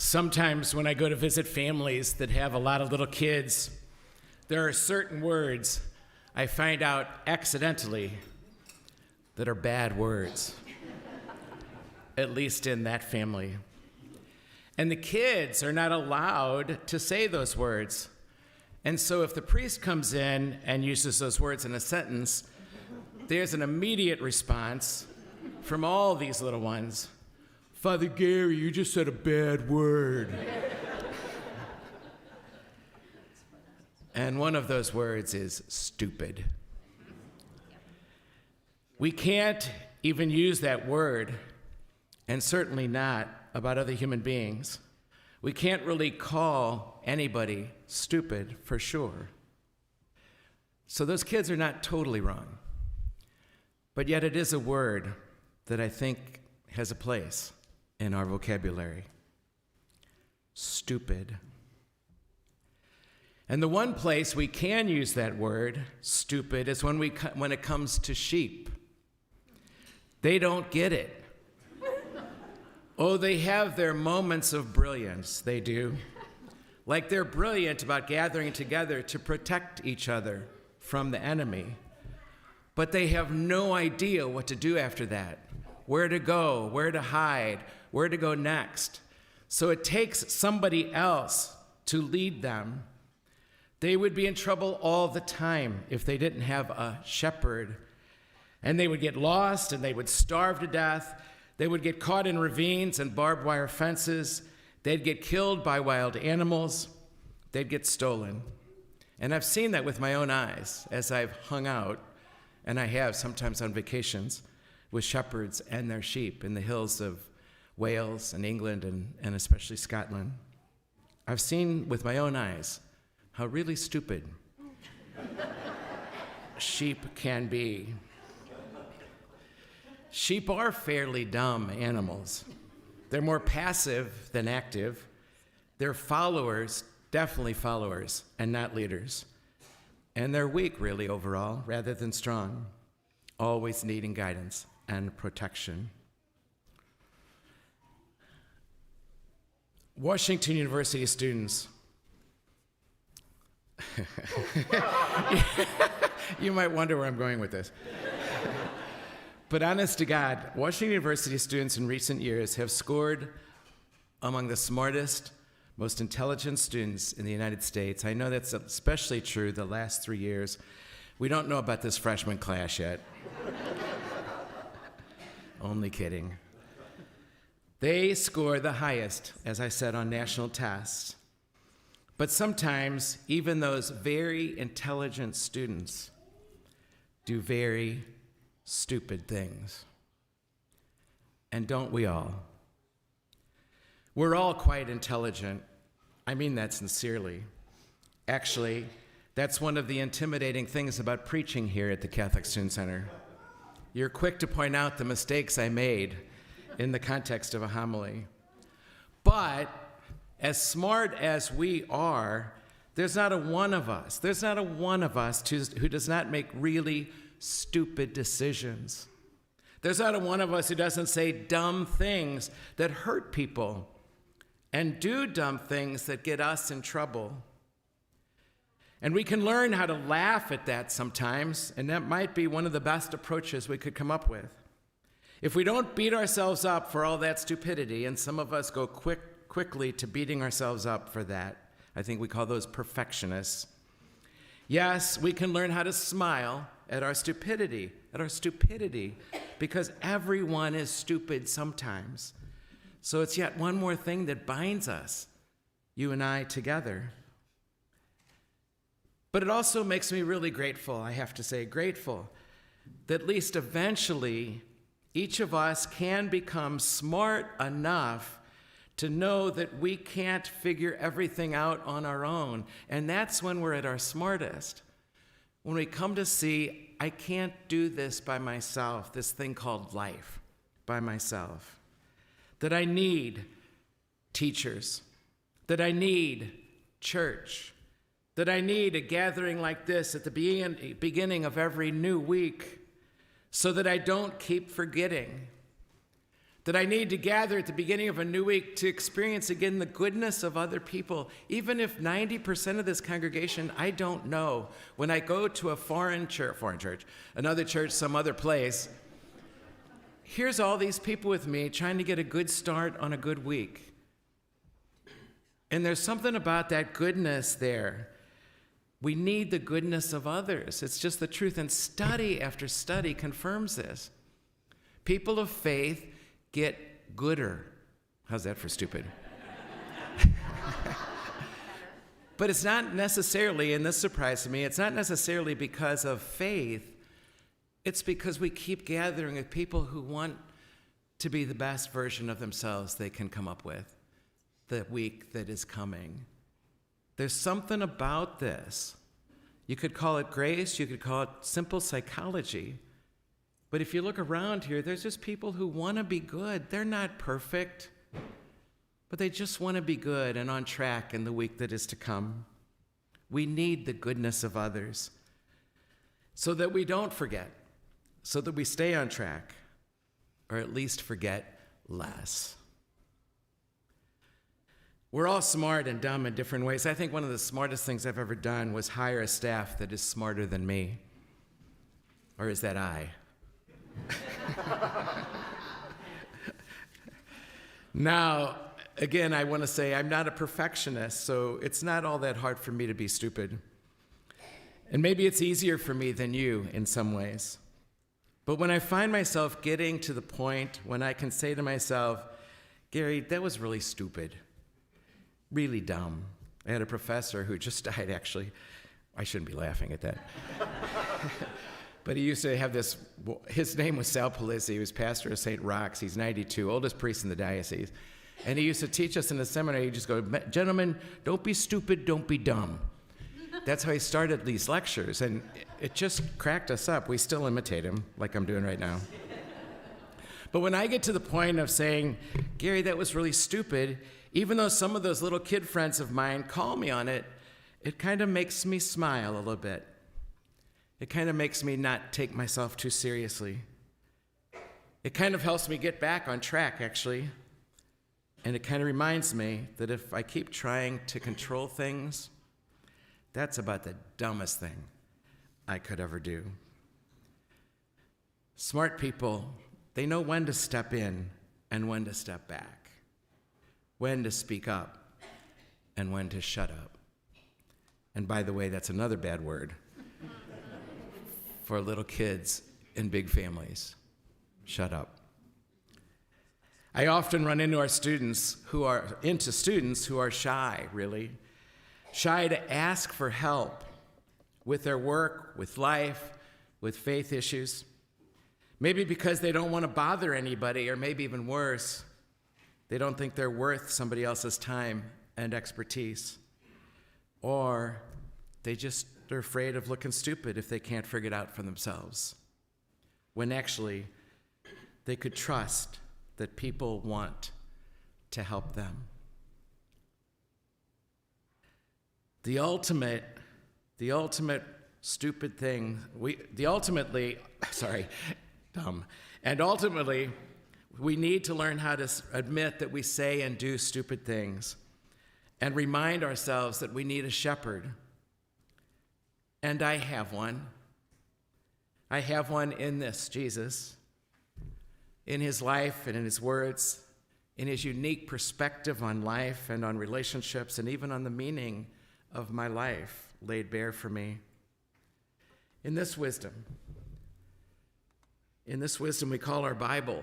Sometimes when I go to visit families that have a lot of little kids, there are certain words I find out accidentally that are bad words, at least in that family. And the kids are not allowed to say those words. And so if the priest comes in and uses those words in a sentence, there's an immediate response from all these little ones. Father Gary, you just said a bad word. And one of those words is stupid. We can't even use that word, and certainly not about other human beings. We can't really call anybody stupid for sure. So those kids are not totally wrong. But yet it is a word that I think has a place in our vocabulary. Stupid. And the one place we can use that word, stupid, is when it comes to sheep. They don't get it. Oh, they have their moments of brilliance, they do. Like they're brilliant about gathering together to protect each other from the enemy. But they have no idea what to do after that, where to go, where to hide, where to go next. So it takes somebody else to lead them. They would be in trouble all the time if they didn't have a shepherd. And they would get lost and they would starve to death. They would get caught in ravines and barbed wire fences. They'd get killed by wild animals. They'd get stolen. And I've seen that with my own eyes as I've hung out, and I have sometimes on vacations, with shepherds and their sheep in the hills of Wales and England and especially Scotland. I've seen with my own eyes how really stupid sheep can be. Sheep are fairly dumb animals. They're more passive than active. They're followers, definitely followers, and not leaders. And they're weak, really, overall, rather than strong, always needing guidance and protection. Washington University students. You might wonder where I'm going with this. But honest to God, Washington University students in recent years have scored among the smartest, most intelligent students in the United States. I know that's especially true the last 3 years. We don't know about this freshman class yet. Only kidding. They score the highest, as I said, on national tests. But sometimes even those very intelligent students do very stupid things. And don't we all? We're all quite intelligent. I mean that sincerely. Actually, that's one of the intimidating things about preaching here at the Catholic Student Center. You're quick to point out the mistakes I made in the context of a homily. But as smart as we are, there's not a one of us who does not make really stupid decisions. There's not a one of us who doesn't say dumb things that hurt people and do dumb things that get us in trouble. And we can learn how to laugh at that sometimes, and that might be one of the best approaches we could come up with. If we don't beat ourselves up for all that stupidity, and some of us go quickly to beating ourselves up for that, I think we call those perfectionists. Yes, we can learn how to smile at our stupidity, because everyone is stupid sometimes. So it's yet one more thing that binds us, you and I, together. But it also makes me really grateful, I have to say, grateful, that at least eventually each of us can become smart enough to know that we can't figure everything out on our own. And that's when we're at our smartest. When we come to see, I can't do this by myself, this thing called life by myself. That I need teachers, that I need church, that I need a gathering like this at the beginning of every new week so that I don't keep forgetting, that I need to gather at the beginning of a new week to experience again the goodness of other people, even if 90% of this congregation I don't know. When I go to a foreign church, another church, some other place, here's all these people with me trying to get a good start on a good week. And there's something about that goodness there. We need the goodness of others. It's just the truth. And study after study confirms this. People of faith get gooder. How's that for stupid? But it's not necessarily, and this surprised me, it's not necessarily because of faith. It's because we keep gathering with people who want to be the best version of themselves they can come up with the week that is coming. There's something about this. You could call it grace, you could call it simple psychology. But if you look around here, there's just people who want to be good. They're not perfect, but they just want to be good and on track in the week that is to come. We need the goodness of others so that we don't forget, so that we stay on track, or at least forget less. We're all smart and dumb in different ways. I think one of the smartest things I've ever done was hire a staff that is smarter than me. Or is that I? Now, again, I want to say I'm not a perfectionist, so it's not all that hard for me to be stupid. And maybe it's easier for me than you in some ways. But when I find myself getting to the point when I can say to myself, Gary, that was really stupid, really dumb. I had a professor who just died, actually. I shouldn't be laughing at that. But he used to have this, his name was Sal Polizzi. He was pastor of St. Roch's. He's 92, oldest priest in the diocese. And he used to teach us in the seminary. He'd just go, gentlemen, don't be stupid, don't be dumb. That's how he started these lectures. And it just cracked us up. We still imitate him, like I'm doing right now. But when I get to the point of saying, Gary, that was really stupid, even though some of those little kid friends of mine call me on it, it kind of makes me smile a little bit. It kind of makes me not take myself too seriously. It kind of helps me get back on track, actually. And it kind of reminds me that if I keep trying to control things, that's about the dumbest thing I could ever do. Smart people, they know when to step in and when to step back, when to speak up and when to shut up. And by the way, that's another bad word for little kids in big families. Shut up. I often run into students who are shy, really. Shy to ask for help with their work, with life, with faith issues. Maybe because they don't want to bother anybody, or maybe even worse, they don't think they're worth somebody else's time and expertise. Or they're afraid of looking stupid if they can't figure it out for themselves, when actually they could trust that people want to help them. The ultimate stupid thing, and ultimately, we need to learn how to admit that we say and do stupid things and remind ourselves that we need a shepherd. And I have one. I have one in this, Jesus, in his life and in his words, in his unique perspective on life and on relationships and even on the meaning of my life laid bare for me. In this wisdom we call our Bible.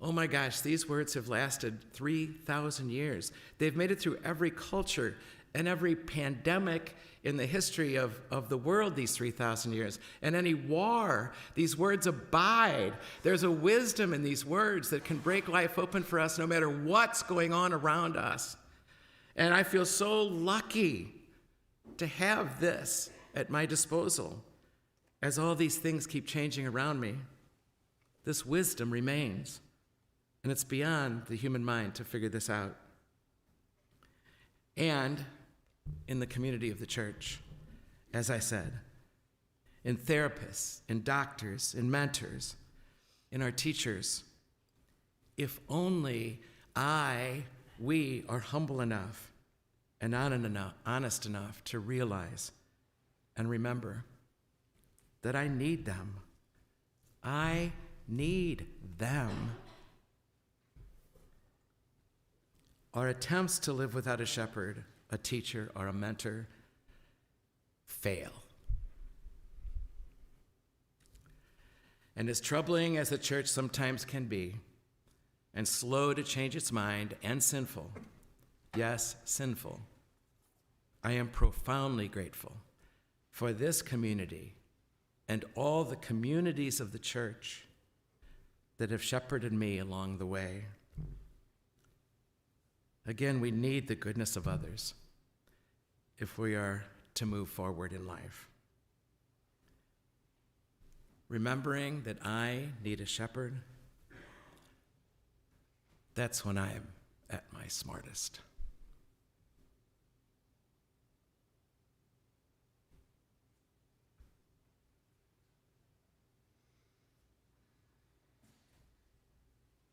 Oh my gosh, these words have lasted 3,000 years. They've made it through every culture and every pandemic in the history of the world these 3,000 years. And any war, these words abide. There's a wisdom in these words that can break life open for us no matter what's going on around us. And I feel so lucky to have this at my disposal as all these things keep changing around me. This wisdom remains, and it's beyond the human mind to figure this out. And in the community of the church, as I said, in therapists, in doctors, in mentors, in our teachers, if only we are humble enough and honest enough to realize and remember that I need them. I need them. Our attempts to live without a shepherd, a teacher, or a mentor fail. And as troubling as the church sometimes can be, and slow to change its mind and sinful, yes, sinful, I am profoundly grateful for this community and all the communities of the church that have shepherded me along the way. Again, we need the goodness of others if we are to move forward in life. Remembering that I need a shepherd, that's when I am at my smartest.